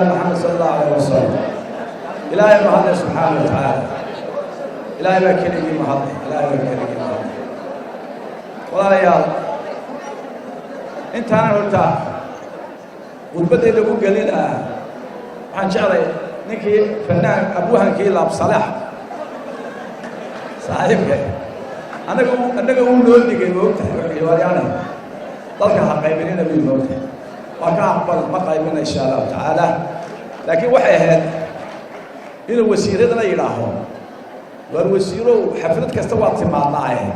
محمد صلى الله عليه وسلم إلهي مهدي سبحانه وتعالى إلهي بكريم مهدي إلهي بكريم مهدي والله يا أنت أنا قلت وبدأ يقول قليل عن شعري نكي فنان أبوها كي لاب صلاح صاحبك أنا أقول له إني جيبوك يورياني ضلك حقيبين نبي الموت وكأقبل مقايبين إن شاء الله تعالى لكن وحي هذا إنه وسيرتنا إلههم والوسيرة حفلتك استوت مع الله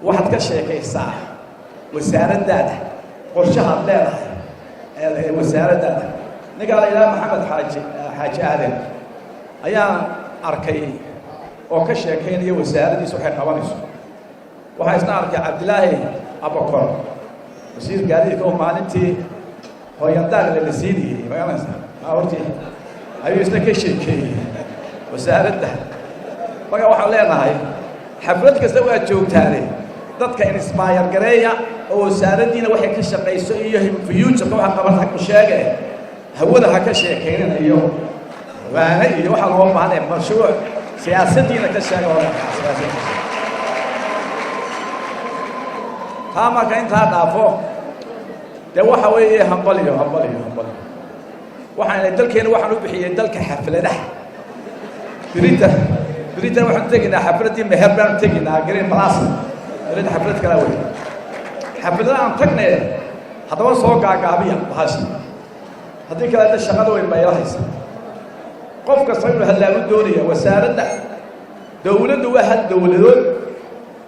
واحد كشيء كيساع وسارة داده قرشها داده وسارة داده نقال إلى محمد حاج آدم أيام أركي أو كشيء كين وسارة دي سوحي قوانيس وحيسنا أركي عبد الله أبو بكر وسير قال لكم مالنتي هو ينتقل للسيدي ما ينسى أورتي أيوة يسنا كي وسارة داده بقى waxaan leenahay xaflad kasta waa joogtaane dadka inspire gareeya oo saaradiina waxay ka shaqeyso iyo future waxa qaban ku sheegay hawada ha ka sheekeynana iyo waana iyo waxa loo baahnay mashruuc siyaasadiina ka sheegay tama ka inta dhaafo de waxa weeye hambaliyo waxaan dalkeena waxaan u bixiyay dalka xafladaha بريتنا واحد تجينا حفلتي مهربان تجينا قريب خلاص بريت حفلت كلا وين حفلتنا عم تجنا هذا هو صوت عقابية بحاجة هذيك كلا الشغلة وين ما يلاحظ قف كسر هلا الدنيا وسارنا دولة واحد دولة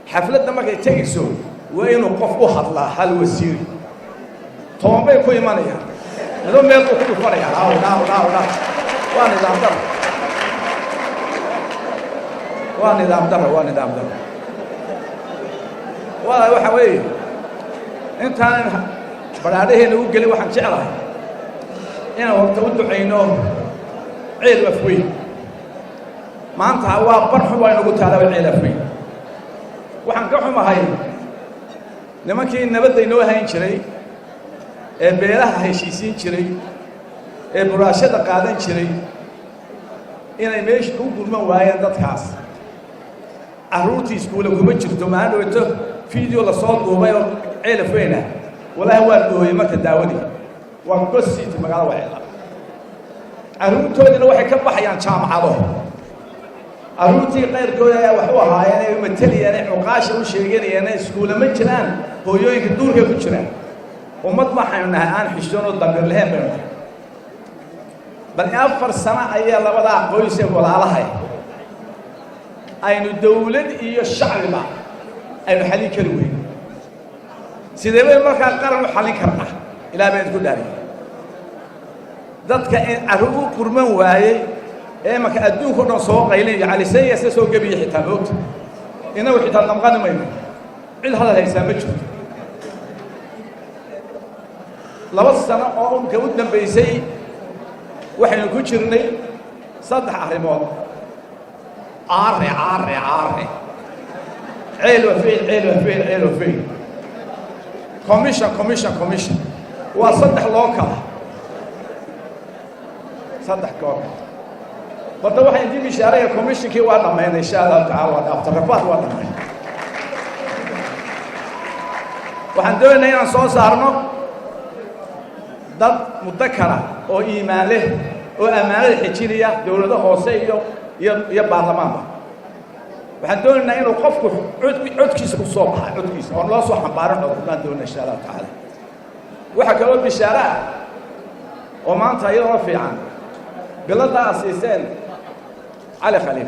حفلتنا ما كي تجسوا وينو قف واحد لا حل وسير توم بيكوي مانيا هذا ما يكون كل فرق لا وانا زعلان ونظام دم والله وحوي انت برادهين ugu gali waxaan jeclahay inaan waqti u duceyno ciid wafwi maanta waa barxu waa inagu taalaw ciid wafwi waxaan ka xumahay nimankii nabadda inoo hayn jiray ee beelaha heshiisiin jiray ee buraashada qaadan jiray inay meesha u gurman waayeen dadkaas عروتي سكولة كوبتش تمانو إنتو فيديو لصوت وبايو عيلة فينا ولا هو المهمة الداودي وقصي تمقال وعيلة عروتو إنه واحد كبح يعني شام عضو عروتي غير كويا وحوها يعني مثلي يعني عقاش وشيء يعني سكولة مجنان هو يوين كدور كيف كجنان ومطمح إنها الآن حشتون الضمير لهم بينهم بل أفر سنة أيها الله وضع قويسة ولا على هاي aynu dawlad iyo shacbiba aynu xalin kari weyn sidee markaa qaran u xalin karnaa ilaa baan ku dhaaray dadka in arugu qurman waayay ee marka adduunka dhan soo qaylay cali sayasa soo gabiyo xitaa moogta inagu xitaa damqan mayno cid hadal haysa ma jirto laba sano oo ka u dambeysay waxaynu ku jirnay saddex arrimood عاري عيل وفيل كوميشن وصدح لوكا صدح كوكا بدو واحد يجيب إشارة كوميشن كي واحد ما إن شاء الله تعالى أفتر رفاه واحد ما وحندون هنا صوص صارنا ضد مذكرة أو إيمانه أو أمانة الحجية دولة خوصية يا برلمان waxaan doonaynaa inuu qofku codkiisa ku soo baxo codkiisa oo loo soo xambaaran oo aan doonaa insha Allah taala waxa kale oo bishaara oo maanta iyadoo fiican bilada asiiseen على خليل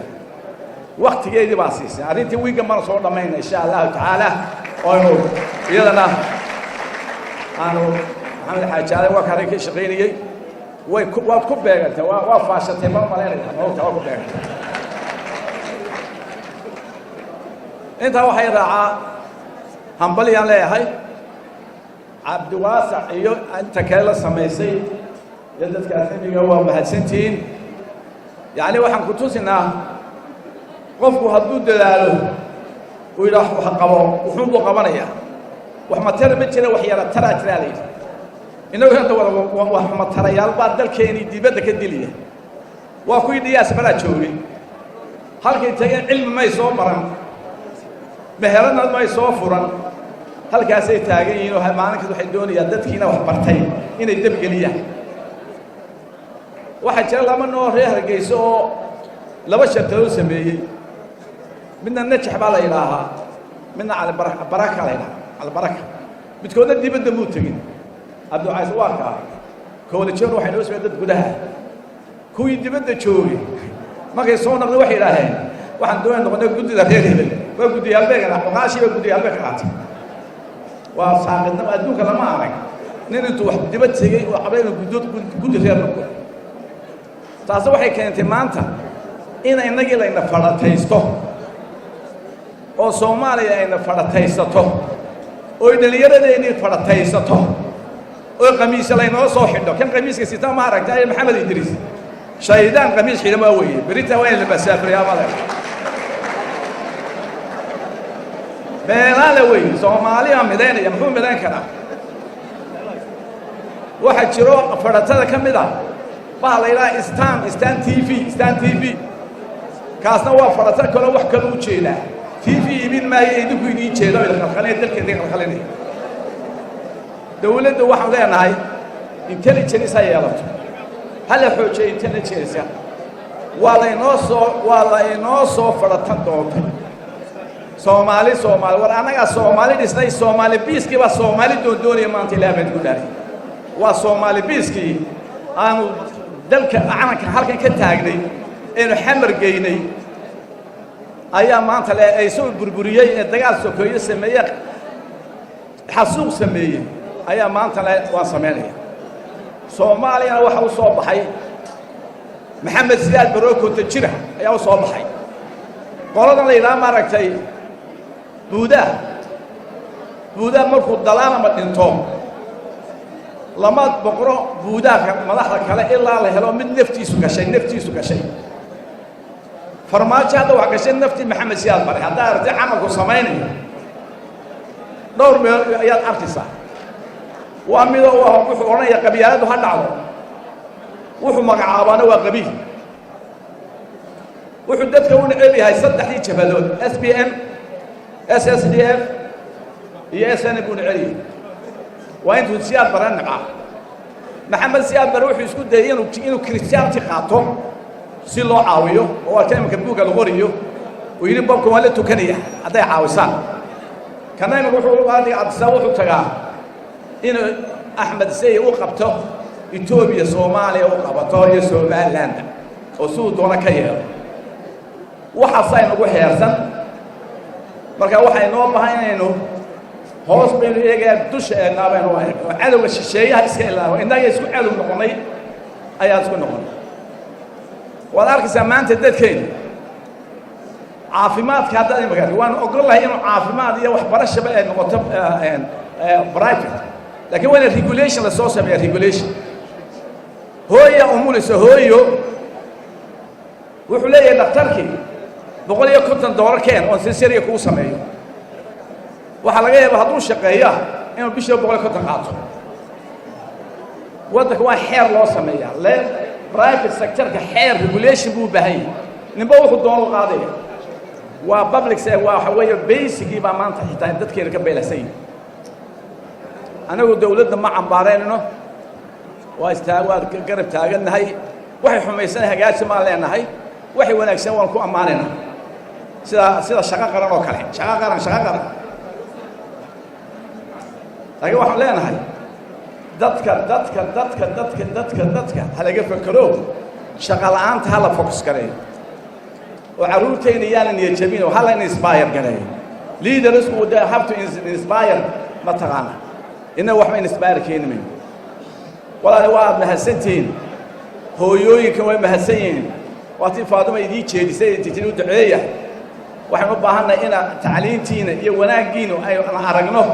وقت جيد باسيس أريد ويجا مرة صور دمين إن شاء الله تعالى أنو يلا أنو محمد حاج علي وكاريك شغيلي وكوب بيرته وفاشة تمام مليان هو كوب بيرته أنت هو حي راعى همبلي عليه هاي عبد الواسع أيوه أنت كلا سميسي يدك كاتني جوا بهالسنتين يعني واحد كتوسنا قفوا هدود دلاله ويروح وحقبوا وحنبوا قبرية وحما ترى بتشنا وحيرة ترى لي إنه هذا وحمد تريال بعد ذلك يعني دبادة كدلية وأكوي دياس بلا شوري هل كنتين علم ما يسوى مرن مهرنا ما يسوى فرن هل كاسي تاجين إنه هالمعنى كده حدوني يدتك هنا وحبرتين هنا يدب قلية واحد شاء الله منه ريح رجيسو لبشر تلوسه بيه من النجح بالله إلها من على بركة علينا على بركة بتكون الدي بدنا موتين عبد العزيز واقع كون تشوف واحد يوسف يدد قدها كوي الدي بدنا تشوفي ما كيسون نقول واحد راهين واحد دوين نقول قد ذا غير ما قد يالبك أنا ماشي قد يالبك عاد وصاحبنا ما أدوك لما أعرف نين توح دي بتسجي وعبرين قد غير نقول taas waxay keentay maanta in inaga layna farataysto oo Soomaaliya ayna farataysato oo dhalinyaradeena farataysato oo qamiis layna soo xidho kan qamiiska sita ma aragtay Maxamed Idris shaydaan qamiis xidhama weeye berita way la basaafir ya malay beelaale weeye Soomaaliya mideynaya muxuu mideyn karaa waxa jiro faratada kamid ah فهلا إستان تي في كاسنا وفرت كله وحكة وجينا تي في يمين ما يدك يدي جينا ولا خلينا تلك ذيك خلينا دولة واحد لنا هاي intelligence يالله هلا حوجة intelligence ولا ينوصو فرت دوت Somali وأنا Somali نسنا Somali بيس كي بس Somali دوني ما تلا من قدري وSomali بيس كي أنا دلك أنا كهالك كتاجني إنه حمر جيني أيام ما أنت لا يسوي بربرية الدجال سكوي سمية حسوق سمية أيام ما أنت لا واسمعني Somali أنا واحد صوب حي محمد زياد بروكو تجرح أيام صوب حي قررنا لي لا مركتي بودا مركو الضلالة ما تنتم لما بقرأ بودا ملاحظة كلا إلا الله لو من نفتي سكشي فرماج هذا وحكشي نفتي محمد سياد بري هذا رجع عمك وسميني دور يا أرتسا وأمي وحو أنا يا قبيلة هذا على وحو مقعابنا وقبيل وحو دتك ونعلي هاي صدق لي شبابون SPM SSDF ESN يكون علي وأنتوا سياد برا نقع محمد سياد بروح يسكت ده إنه كريستيان تقاطع سيلو عاويه هو تام كبوك الغوريو وينبغى كمالة تكنية هذا عاوسان كمان يروحوا هذه عبساوي تجاه إنه أحمد سي وقبته إثيوبيا صوماليا وقبته يسوع لاندا وسود دونا كير وحصين وحيرسن مركا وحي نوب هاينو hoos bay eegay dusha naabeen oo cadawga shisheeyaha iska ilaawo innaga isku celu noqonay ayaa isku noqonay wala arkaysa maanta dadkeen caafimaadka hadda ay magaan waan ogolahay inuu caafimaad iyo waxbarasho ay noqoto private laakiin waa regulation la soo sameeyo regulation hooyo umuliso hooyo wuxuu leeyahay dhakhtarkii $150 keen oo si sariya ku sameeyo waxa laga yaabaa hadduu shaqeeyo inuu bishii $150 qaato waddanka waa xeer loo sameeyaa le private sector-ka xeer regulation buu baahan ninba wuxuu doon u qaadaya waa public sector waxa weeye basic baa maanta xitaa dadkeena ka beelasay anagu dawladda ma cambaareenno waa garab taaganahay waxay xumaysanahay hagaajin ma leenahay waxay wanaagsan waan ku ammaanaynaa sida shaqo qaran oo kale shaqo qaran laakiin waxaan leenahay dadka halaga fakaro shaqo la'aanta hala focus gareeyo oo caruurteena yaanan niyad jabin oo hala inspire gareeyo leaders would have to inspire mataqaana inna wax ma inspire keenin walaal waa mahadsantiin hooyooyinka way mahadsan yihiin waati faaduma idii jeedisay intii u duceeya waxaan u baahanahay in tacliintiina iyo wanaagiina ay aragno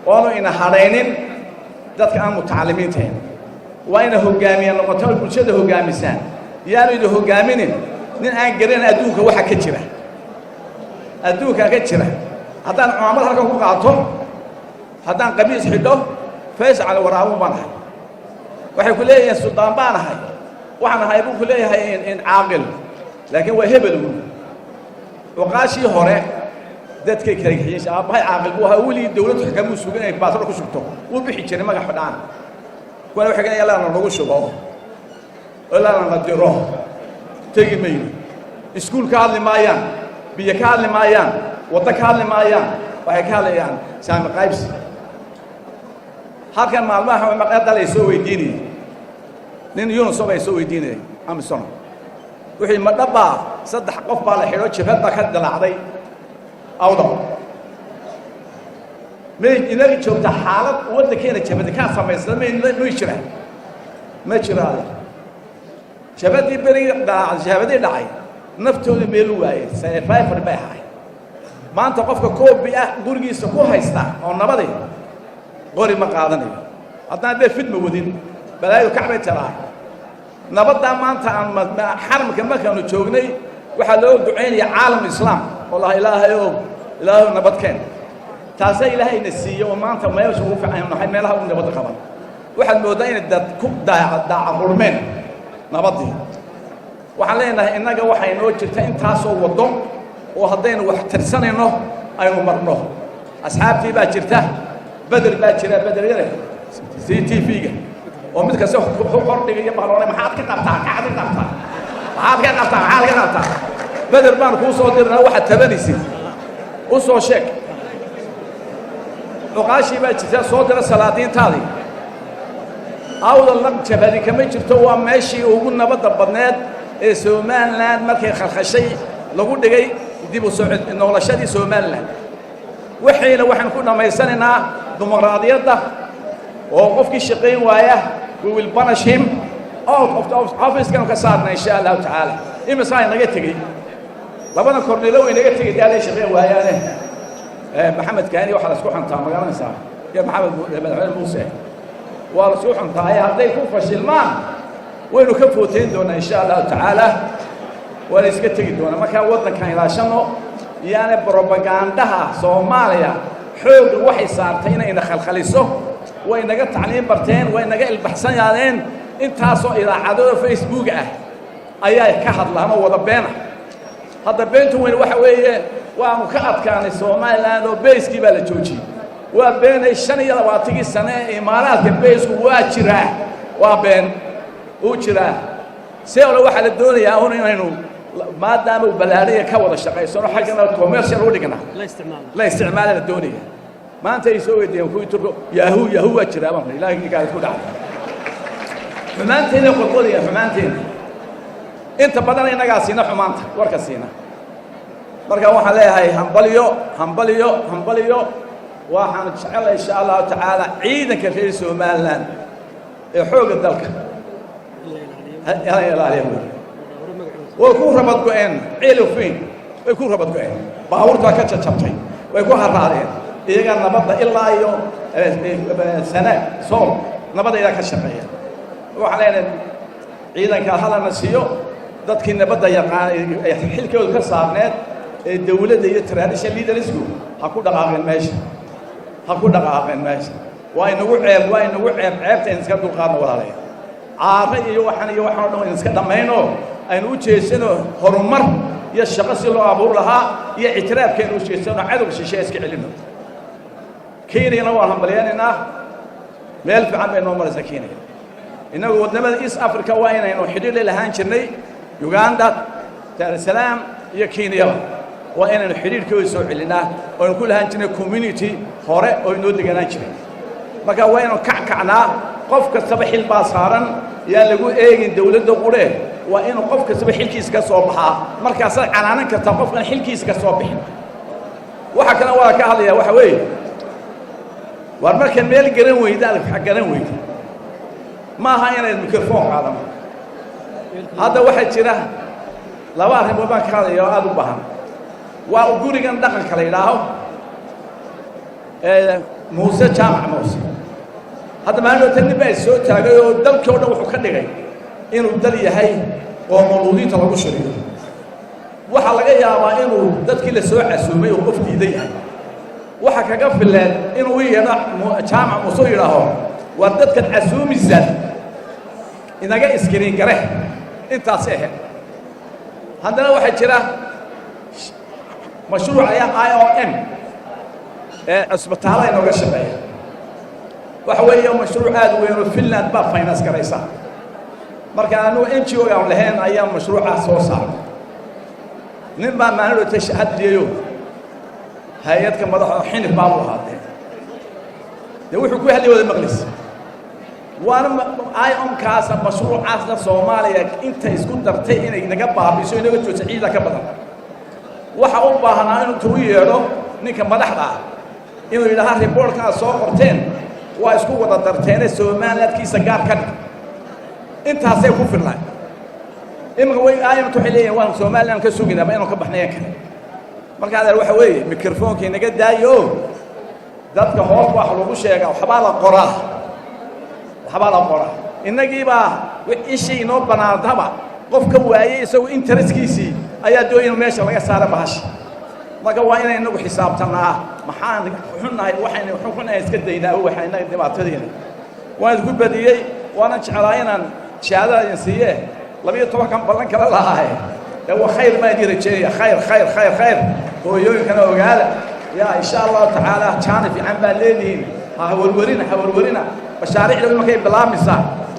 oo ina hareynin dadka aan mutacalimiinteen waa ina hogaamiyaan noqoto bulshada hogaamisaan yaanu idin hogaaminin nin aan garan adduunka waxa ka jira haddaan cuamad halkan ku qaato haddaan qamiis xidho fays cala waraabu banahay waxay ku leeyihiin suldaan baan ahay waxaan ahay buu ku leeyahay in caaqil laakiin waa hebel cuqaashii hore dadkay kala xiyeen aabbahay caaqil buu ahaa weli dawladdu xakamu sugan ay baasro ku shubto wuu bixi jiray magac fadhaan kuwana waxay ganayaan la nagu shubo wala la diro tagi mayno iskuul ka hadli maayaan biyo ka hadli maayaan wada ka hadli maayaan waxay ka hadlayaan saami qaybsi halkan maalmaha maqaada la soo weydiinay nin Yunus oo ay soo weydiinay Amazon wixii ma dhaba saddex qof baa la xiro jabada ka dalacday awdo ma inaga joogta xaalad wadankeena jabada ka sameysay ma jiraan jabadii bariga jabadii dhacay naftooda meel waayay survivor bay ahay maanta qofka koobi ah gurigiisa ku haysta oo nabaday qori ma qaadanayo haddana dee fidma wadin balaayo kacbay taraa nabadda maanta aan xaramka markaanu joognay waxaa loo duceynaya caalam islaam والله إلهي نبضكين تاسي إلهي نسيه وما أنت ما يوجد وفي عين نحن ما لها ونبض قبل واحد مودين الدد كوب داع غرمين نبضي وحلينا إنك وحي نوجد تين تاسو وضم وهدين وحترسن إنه أيوة مرنه أصحابتي باجرته بدر باجره بدر يره سيتي فيجا ومثل كسر خورني يبغى لونه محاط كتابتها قاعد كتابتها محاط كتابتها محاط كتابتها بدر بان كوسو ديرنا واحد تبنيسي وسو شيك وقاشي با جيتا سو دير سلاطين تادي awdal lag jabadi kama jirto waa meeshii ugu nabadda badneed ee Soomaaliland markay khalkhashay lagu dhigay dib u soo noolashadii Soomaaliland waxayna waxaan ku dhameysanaynaa dimuqraadiyadda oo qofkii shaqeyn waaya we will punish him out of the office kan ka saarna insha Allah ta'ala imisa inaga tagay labada korneelo inaga tagay daalay shaqeyn waayaane maxamed kaani waxa la isku xantaa magaalanaysa ya maxamed muuse waa la soo xantaay haday ku fashilmaan waynu ka footeen doona insha Allah ta'ala wala iska tagi doona marka wadankan ilaashano yaana propagandaha Soomaaliya xoog waxay saartay inay khalkhaliso way naga tacliin barteen way naga ilbaxsan yaadeen intaasoo ilaacado Facebook ah ayaa ka hadlaan oo wada beena hadda beentu weyn waxa weeye waanu ka adkaanay Soomaaliland oo beeskii baa la joojiyay waa beenay 25 sano imaaraadka beesku waa jiraa waa been uu jiraa seelo waxa la doonayaa inaynu maadaama uu balaariya ka wada shaqeysano xagana commercial u dhigna la isticmaal la doonaya maanta ay soo weydiyeen ku turko yahoo waa jiraa baan ilaahay ka ku dhacay xumaanteena qodqodiya xumaanteena inta badan inaga siina xumaanta warka siina marka waxa leeyahay hambaliyo waxaan jecelahay insha Allah ta'ala ciidanka reer Soomaaliland ee xoog dalka ila ilaaliyo way ku rabad go'een ciilufin way ku rabad go'een baawurta ka jajabtay way ku haraadeen iyaga nabadda ilaa iyo sana sool nabadda ila ka shaqeeya waxa leeyahay ciidanka halana siiyo dadkii nabadda yaqaan ay xilkooda ka saarneed ee dawladda iyo traditional leadersku ha ku dhaqaaqeen meesha waa inagu ceebta in iska dulqaadno walaalay caaqay iyo waxaan oo dhan iska dhamayno aynu u jeesano horumar iyo shaqo si loo abuur lahaa iyo ictiraafkeenu u jeesano cadowga shisheeye iska celino Kenya waa hambalyeynaa meel fiican bay noo maraysaa Kenya inagu wadamada East Africa waa inaynu xidhiidh lahaan jirnay Uganda Dar es Salaam iyo Kenya waa inaynu xiriirkooda soo celinaa oo ku lahaan jirnay community hore oo inoo deganaan jiray marka waa inuu kacnaa qof kastaba xil baa saaran yaa lagu eegin dawladda qure waa inuu qof kastaba xilkiisa ka soo baxaa markaas ay canaanan kartaa qofkan xilkiisa ka soo bixin waxa kale waa ka hadlaya waxa weeye war marka meel garan weyda waxa garan weyda ma aha inay mikrofon qaadano hadda waxa jira laba arrimood baan ka hadlayo aad u baahan waa gurigan dhaqanka la yiraahdo Muuse Jaamac Muuse hadda maanta tan baa soo taagay oo dalka oo dhan wuxuu ka dhigay inuu dal yahay oo mawduudiinta lagu shiriyo waxa laga yaabaa inuu dadkii la soo casuumay oo qof diiday yahay waxa kaga filan inuu yeedho Jaamac Muuse yiraahdo war dadka casuumisan inaga iskiriin gare intaas ahayd haddana waxaa jira mashruuc ayaa IOM ee cusbitaallada inooga shaqeeya waxa weeye mashruuc aad u weyn oo Finland baa finance garaysa marka aanu NGO aan lahayn ayaa mashruucaas soo saaray nin baa maalin oo tashahadiyo hay'adka madaxa xinif baa u ahaatay wuxuu ku hadlay wada maqlis waana IOM kaas mashruucaasna Soomaaliya inta isku dartay inay naga baabiso inaga joojiso ciida ka badan waxa uu baahnaa inuu tuu yeero ninka madaxda ah inuu yiraahdo reportka soo qorteen waa isku wada darteen Soomaaliyeedkiisa gaar ka dhig intaasay ku filnaa imika way IOM tu xiliyeen waan Soomaaliland ka suginaba inuu ka baxnayn kale marka adeer waxa weeye mikrofoonka inaga daayo dadka hoos wax lagu sheega waxba la qoraa innagiiba ishii inoo banaadaba qofka waayay isagoo interestkiisii ayaa dooyin meesha laga saara bahash marka waa inay inagu xisaabtanaa maxaan xunnahay waxayna xukunahay iska daynaa waxayna dhibaatadina waan ku badiyay waana jeclaa inaan shahaadada siiye 12 kan ballan kala lahaay waa khayr ma dirajay khayr hooyooyinkana ogaada يا إن شاء الله تعالى كان في عم بالليل هورورنا مشاريع لما كي بلامسا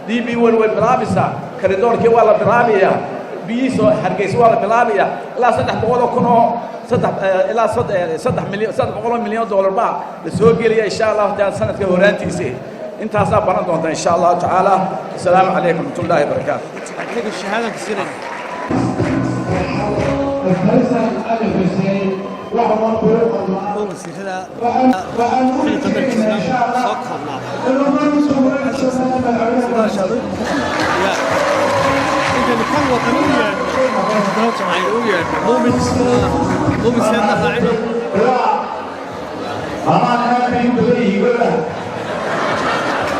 دي بي بلامسا كريدور كي ولا بلاميا بيسو هرجيس ولا بلاميا لا صدق بقولوا كنوا صدق إلى صدق مليون دولار بقى السوق لي إن شاء الله تعالى سنة كهورانتي سي أنت حساب برضو إن شاء الله تعالى السلام عليكم ورحمة الله وبركاته. أكيد الشهادة كثيرة. قوم السيرة في قدر الإسلام صوتها الله. أنت بكم وطنية عينوية مؤمن سيدنا فاعله. أمان هذه بديه ولا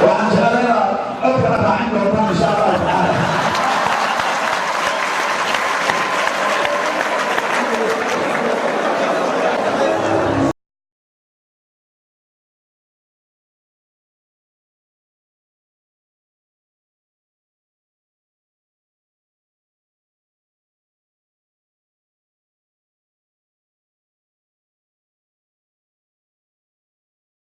وعن شأننا أذكر عندهم إن شاء الله.